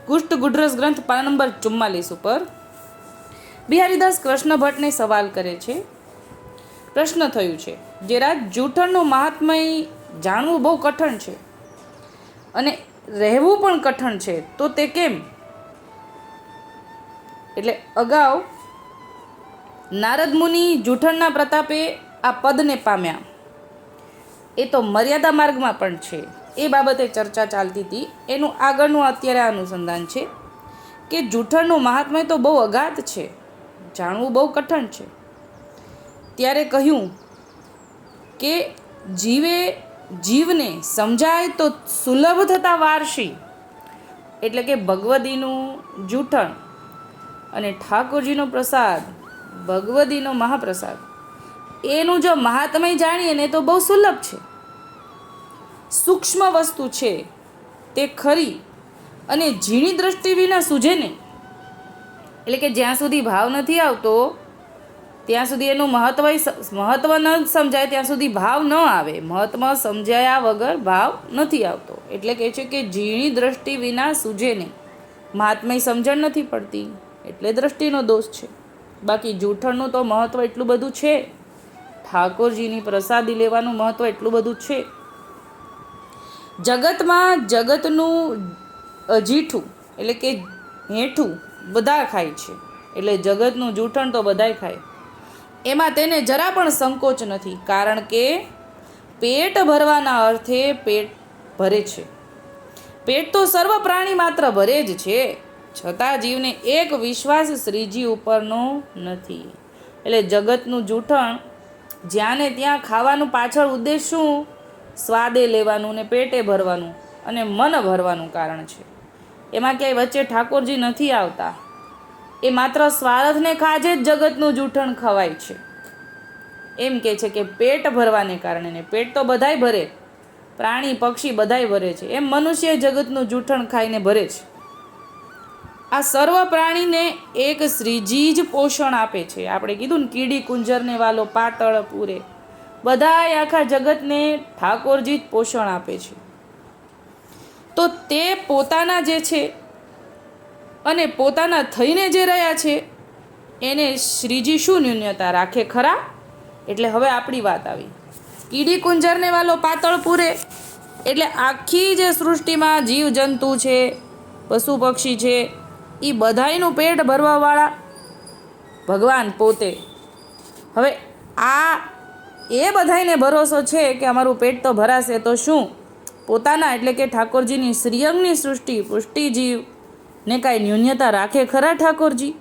કુષ્ટ ગુઢરસ ગ્રંથ પાના નંબર 44 ઉપર બિહારીદાસ કૃષ્ણ ભટ્ટને સવાલ કરે છે. પ્રશ્ન થયું છે, જે રાજ જૂઠણનું મહાત્મય જાણવું બહુ કઠણ છે અને રહેવું પણ કઠણ છે, તો તે કેમ? એટલે અગાઉ નારદ મુનિ જૂઠણના પ્રતાપે આ પદને પામ્યા. એ તો મર્યાદા માર્ગમાં પણ છે. એ બાબતે ચર્ચા ચાલતી હતી. એનું આગળનું અત્યારે અનુસંધાન છે કે જૂઠણનું મહાત્મય તો બહુ અગાધ છે, જાણવું બહુ કઠણ છે. ત્યારે કહ્યું કે જીવને સમજાય તો સુલભ થતા વાર્ષી, એટલે કે ભગવદીનું જૂઠણ અને ઠાકોરજીનો પ્રસાદ, ભગવદીનો મહાપ્રસાદ, એનું જો મહાત્મય જાણીએ ને તો બહુ સુલભ છે, સૂક્ષ્મ વસ્તુ છે, તે ખરી અને ઝીણી દ્રષ્ટિ વિના સૂઝે નહીં. એટલે કે જ્યાં સુધી ભાવ નથી આવતો ત્યાં સુધી એનું મહત્વ ન સમજાય, ત્યાં સુધી ભાવ ન આવે. મહત્વ સમજાયા વગર ભાવ નથી આવતો. એટલે કહે છે કે ઝીણી દ્રષ્ટિ વિના સૂઝે નહીં. મહાત્મય સમજણ નથી પડતી એટલે દ્રષ્ટિનો દોષ છે. બાકી જૂઠણનું તો મહત્વ એટલું બધું છે, ઠાકોરજીની પ્રસાદી લેવાનું મહત્વ એટલું બધું છે. જગતમાં જગતનું અજીઠું એટલે કે હેઠું બધા ખાય છે. એટલે જગતનું જૂઠણ તો બધાય ખાય, એમાં તેને જરા પણ સંકોચ નથી. કારણ કે પેટ ભરવાના અર્થે પેટ ભરે છે. પેટ તો સર્વ પ્રાણી માત્ર ભરે જ છે, છતાં જીવને એક વિશ્વાસ શ્રીજી ઉપરનો નથી. એટલે જગતનું જૂઠણ જ્યાં ને ત્યાં ખાવાનું પાછળ ઉદ્દેશ શું? સ્વાદે લેવાનું ને પેટે ભરવાનું અને મન ભરવાનું કારણ છે. એમાં ક્યાંય વચ્ચે ઠાકોરજી નથી આવતા. એ માત્ર સ્વાર્થને કાજે જ જગતનું જૂઠણ ખવાય છે. એમ કે છે કે પેટ ભરવાને કારણે, ને પેટ તો બધાય ભરે, પ્રાણી પક્ષી બધાય ભરે છે, એમ મનુષ્ય જગતનું જૂઠણ ખાઈને ભરે છે. આ સર્વ પ્રાણીને એક શ્રીજી જ પોષણ આપે છે. આપણે કીધું ને, કીડી કુંજરને વાલો પાતળ પૂરે, બધાય આખા જગતને ઠાકોરજી જ પોષણ આપે છે. તો તે પોતાના જે છે અને પોતાના થઈને જે રહ્યા છે એને શ્રીજી શું ન્યૂનતા રાખે ખરા? એટલે હવે આપણી વાત આવી. કીડી કુંજરને વાલો પાતળ પૂરે એટલે આખી જે સૃષ્ટિમાં જીવજંતુ છે, પશુ પક્ષી છે, એ બધાયનું પેટ ભરવાવાળા ભગવાન પોતે. હવે આ એ બધાયને ભરોસો છે કે અમારું પેટ તો ભરાશે, તો શું પોતાના એટલે કે ઠાકોરજીની શ્રીઅંગની સૃષ્ટિ પુષ્ટિ જીવ ને કાંઈ ન્યૂનતા રાખે ખરા ઠાકોરજી?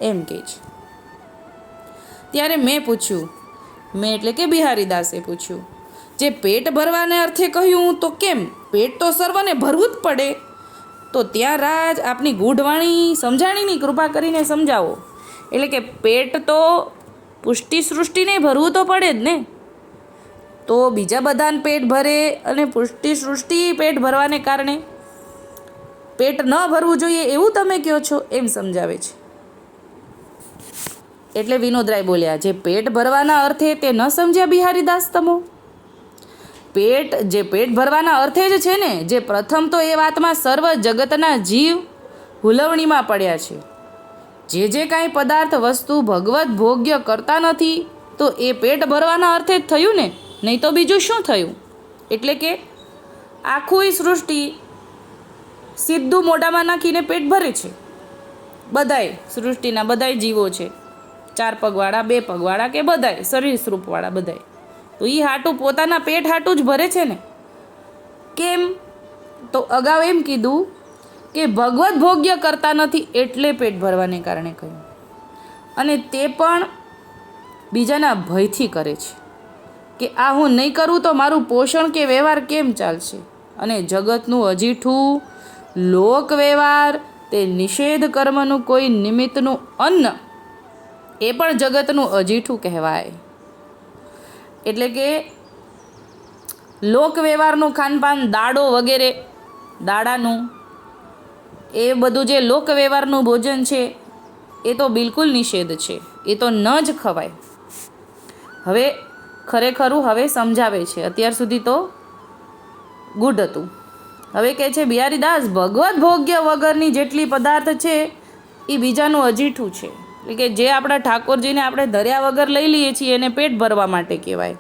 એમ કહે છે. ત્યારે મેં પૂછ્યું, મેં એટલે કે બિહારીદાસે પૂછ્યું, જે પેટ ભરવાને અર્થે કહ્યું તો કેમ? પેટ તો સર્વને ભરવું જ પડે. તો ત્યાં રાજ આપની ગૂઢવાણી સમજાણીની કૃપા કરીને સમજાવો. એટલે કે પેટ તો પુષ્ટિ સૃષ્ટિને ભરવું તો પડે જ ને. તો બીજા બધાને પેટ ભરે અને પુષ્ટિ સૃષ્ટિ પેટ ભરવાને કારણે પેટ ન ભરવું જોઈએ એવું તમે કહો છો, એમ સમજાવે છે. એટલે વિનોદરાય બોલ્યા, જે પેટ ભરવાના અર્થે તે ન સમજ્યા બિહારીદાસ તમો? જે પેટ ભરવાના અર્થે જ છે ને, જે પ્રથમ તો એ વાતમાં સર્વ જગતના જીવ હુલવણીમાં પડ્યા છે. જે કાંઈ પદાર્થ વસ્તુ ભગવત ભોગ્ય કરતા નથી, તો એ પેટ ભરવાના અર્થે જ થયું ને, નહીં તો બીજું શું થયું? એટલે કે આખું સૃષ્ટિ સીધું મોઢામાં નાખીને પેટ ભરે છે. બધાય સૃષ્ટિના બધાય જીવો છે, 4 પગવાળા, 2 પગવાળા કે બધાય શરીર સ્વરૂપવાળા બધાય, તો એ હાટું પોતાના પેટ હાટું જ ભરે છે ને. કેમ? તો અગાઉ એમ કીધું કે ભગવત ભોગ્ય કરતા નથી એટલે પેટ ભરવાને કારણે કહ્યું. અને તે પણ બીજાના ભયથી કરે છે કે આ હું નહીં કરું તો મારું પોષણ કે વ્યવહાર કેમ ચાલશે. અને જગતનું અજીઠું લોક વ્યવહાર, તે નિષેધ કર્મનું કોઈ નિમિત્તનું અન્ન, એ પણ જગતનું અજીઠું કહેવાય. એટલે કે લોક વ્યવહારનું ખાનપાન, દાડો વગેરે, દાડાનું એ બધું જે લોક વ્યવહારનું ભોજન છે એ તો બિલકુલ નિષેધ છે, એ તો ન જ ખવાય. હવે ખરેખરું હવે સમજાવે છે, અત્યાર સુધી તો ગુડ હતું. હવે કહે છે બિહારીદાસ, ભગવત ભોગ્ય વગરની જેટલી પદાર્થ છે એ બીજાનું અજીઠું છે. એટલે કે જે આપણા ઠાકોરજીને આપણે ધર્યા વગર લઈ લઈએ છીએ એને પેટ ભરવા માટે કહેવાય.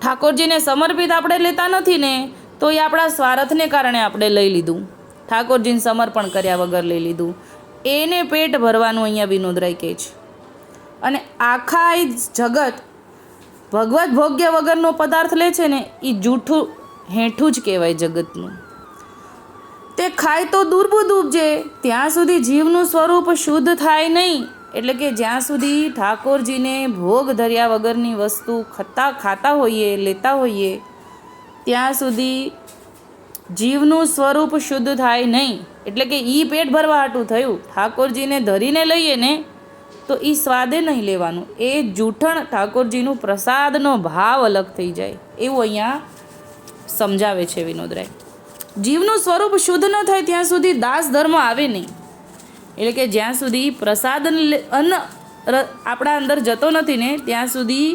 ઠાકોરજીને સમર્પિત આપણે લેતા નથી ને તો એ આપણા સ્વાર્થને કારણે આપણે લઈ લીધું, ઠાકોરજીને સમર્પણ કર્યા વગર લઈ લીધું, એને પેટ ભરવાનું અહીંયા વિનોદરાય કહે છે. અને આખા જગત ભગવત ભોગ્ય વગરનો પદાર્થ લે છે ને એ જૂઠું હેઠું જ કહેવાય જગતનું. તે ખાય તો દુર્બુદ ઉપજે, ત્યાં સુધી જીવનું સ્વરૂપ શુદ્ધ થાય નહીં. એટલે કે જ્યાં સુધી ઠાકોરજીને ભોગ ધર્યા વગરની વસ્તુ ખાતા હોઈએ, લેતા હોઈએ, ત્યાં સુધી જીવનું સ્વરૂપ શુદ્ધ થાય નહીં. એટલે કે એ પેટ ભરવા હાટું થયું, ઠાકોરજીને ધરીને લઈએ ને તો એ સ્વાદે નહીં લેવાનું, એ જૂઠણ ઠાકોરજીનું પ્રસાદનો ભાવ અલગ થઈ જાય એવું અહીંયા સમજાવે છે વિનોદરાય. જીવનું સ્વરૂપ શુદ્ધ ન થાય ત્યાં સુધી દાસ ધર્મ આવે નહીં. એટલે કે જ્યાં સુધી પ્રસાદ અન્ન આપણા અંદર જતો નથી ને ત્યાં સુધી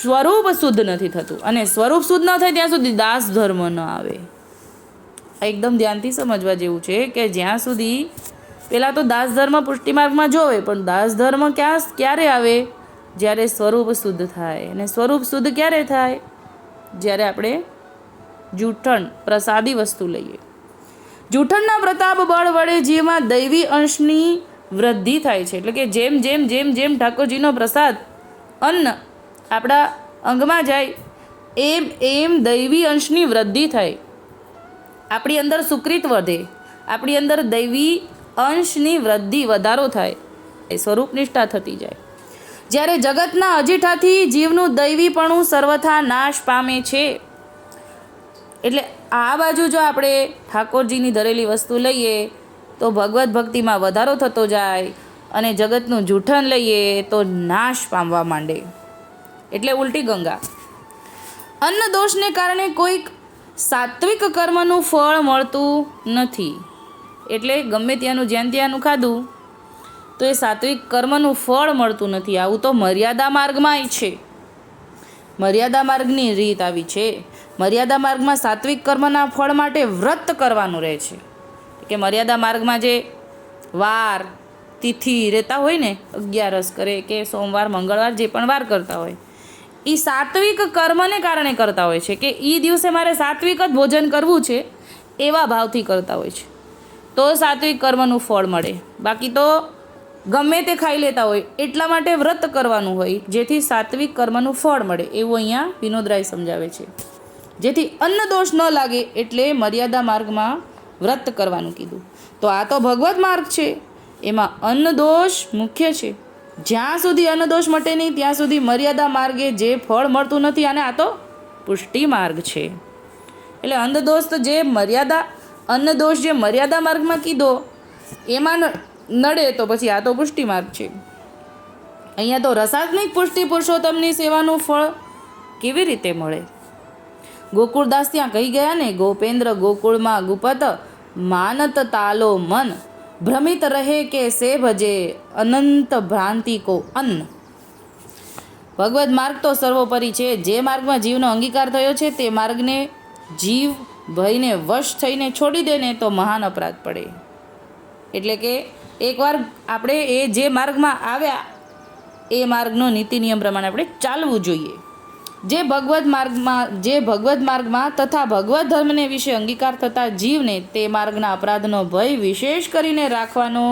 સ્વરૂપ શુદ્ધ નથી થતું, અને સ્વરૂપ શુદ્ધ ન થાય ત્યાં સુધી દાસ ધર્મ ન આવે. એકદમ ધ્યાનથી સમજવા જેવું છે કે જ્યાં સુધી પહેલાં તો દાસ ધર્મ પુષ્ટિ માર્ગમાં જોવે, પણ દાસ ધર્મ ક્યારે આવે? જ્યારે સ્વરૂપ શુદ્ધ થાય. અને સ્વરૂપ શુદ્ધ ક્યારે થાય? જ્યારે આપણે જૂઠણ પ્રસાદી વસ્તુ લઈએ. જૂઠણના પ્રતાપ બળ વડે જીવમાં દૈવી અંશની વૃદ્ધિ થાય છે. એટલે કે જેમ જેમ જેમ જેમ ઠાકોરજીનો પ્રસાદ અન્ન આપણા અંગમાં જાય એમ એમ દૈવી અંશની વૃદ્ધિ થાય, આપણી અંદર સુકૃત વધે, આપણી અંદર દૈવી અંશની વૃદ્ધિ વધારો થાય, એ સ્વરૂપ નિષ્ઠા થતી જાય. જ્યારે જગતના અજીઠાથી જીવનું દૈવીપણું સર્વથા નાશ પામે છે. એટલે આ બાજુ જો આપણે ઠાકોરજીની ધરેલી વસ્તુ લઈએ તો ભગવત ભક્તિમાં વધારો થતો જાય, અને જગતનું જૂઠણ લઈએ તો નાશ પામવા માંડે. એટલે ઉલટી ગંગા. અન્ન દોષને કારણે કોઈક સાત્વિક કર્મનું ફળ મળતું નથી. એટલે ગમે ત્યાંનું જ્યાં ત્યાંનું ખાધું તો એ સાત્વિક કર્મનું ફળ મળતું નથી. આવું તો મર્યાદા માર્ગમાંય છે. મર્યાદા માર્ગની રીત આવી છે. મર્યાદા માર્ગમાં સાત્વિક કર્મના ફળ માટે વ્રત કરવાનું રહે છે. કે મર્યાદા માર્ગમાં જે વાર તિથિ રહેતા હોય ને, 11 કરે કે સોમવાર મંગળવાર જે પણ વાર કરતા હોય, એ સાત્વિક કર્મને કારણે કરતા હોય છે. કે એ દિવસે મારે સાત્વિક જ ભોજન કરવું છે એવા ભાવથી કરતા હોય છે, તો સાત્વિક કર્મનું ફળ મળે. બાકી તો ગમે તે ખાઈ લેતા હોય એટલા માટે વ્રત કરવાનું હોય જેથી સાત્વિક કર્મનું ફળ મળે એવું અહીંયા વિનોદરાય સમજાવે છે. જેથી અન્ન દોષ ન લાગે એટલે મર્યાદા માર્ગમાં વ્રત કરવાનું કીધું. તો આ તો ભગવત માર્ગ છે, એમાં અન્ન દોષ મુખ્ય છે. જ્યાં સુધી અન્ન દોષ મટે નહીં ત્યાં સુધી મર્યાદા માર્ગે જે ફળ મળતું નથી, અને આ તો પુષ્ટિ માર્ગ છે. એટલે અન્ન દોષ તો જે અન્ન દોષ જે મર્યાદા માર્ગમાં કીધો એમાં નડે તો પછી આ તો પુષ્ટિ માર્ગ છે. અહીંયા તો રસાત્મિક પુષ્ટિ પુરુષોત્તમની સેવાનું ફળ કેવી રીતે મળે? ગોકુળદાસ ત્યાં કહી ગયા ને, ગોપેન્દ્ર ગોકુળમાં ગુપત માનત તાલો મન, ભ્રમિત રહે કે સે ભજે અનંત ભ્રાંતિ કો અન્ન. ભગવદ માર્ગ તો સર્વોપરી છે. જે માર્ગમાં જીવનો અંગીકાર થયો છે તે માર્ગને જીવ ભયને વશ થઈને છોડી દે ને તો મહાન અપરાધ પડે. એટલે કે એકવાર આપણે એ જે માર્ગમાં આવ્યા એ માર્ગનો નીતિ નિયમ પ્રમાણે આપણે ચાલવું જોઈએ. જે ભગવદ માર્ગમાં તથા ભગવત ધર્મને વિશે અંગીકાર થતા જીવને તે માર્ગના અપરાધનો ભય વિશેષ કરીને રાખવાનો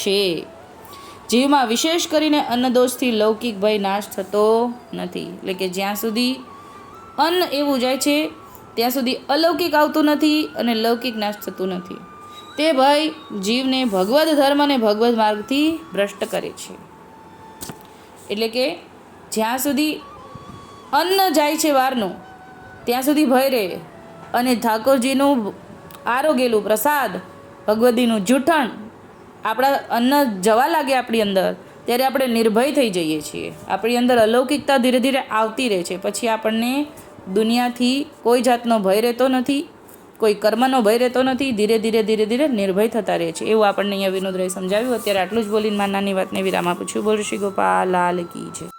છે. જીવમાં વિશેષ કરીને અન્નદોષથી લૌકિક ભય નાશ થતો નથી. એટલે કે જ્યાં સુધી અન્ન એવું જાય છે ત્યાં સુધી અલૌકિક આવતું નથી અને લૌકિક નાશ થતું નથી. તે ભય જીવને ભગવદ ધર્મ અને ભગવદ માર્ગથી ભ્રષ્ટ કરે છે. એટલે કે જ્યાં સુધી અન્ન જાય છે વારનું ત્યાં સુધી ભય રહે, અને ઠાકોરજીનું આરોગેલું પ્રસાદ ભગવદીનું જૂઠણ આપણા અન્ન જવા લાગે આપણી અંદર ત્યારે આપણે નિર્ભય થઈ જઈએ છીએ. આપણી અંદર અલૌકિકતા ધીરે ધીરે આવતી રહે છે. પછી આપણને દુનિયાથી કોઈ જાતનો ભય રહેતો નથી, કોઈ કર્મનો ભય રહેતો નથી. ધીરે ધીરે નિર્ભય થતા રહે છે. એવું આપણને અહીંયા વિનોદરાય સમજાવ્યું. અત્યારે આટલું જ બોલીને મારી નાની વાતને વિરામ આપું છું. બોલ શ્રી ગોપાલ લાલ કી જય.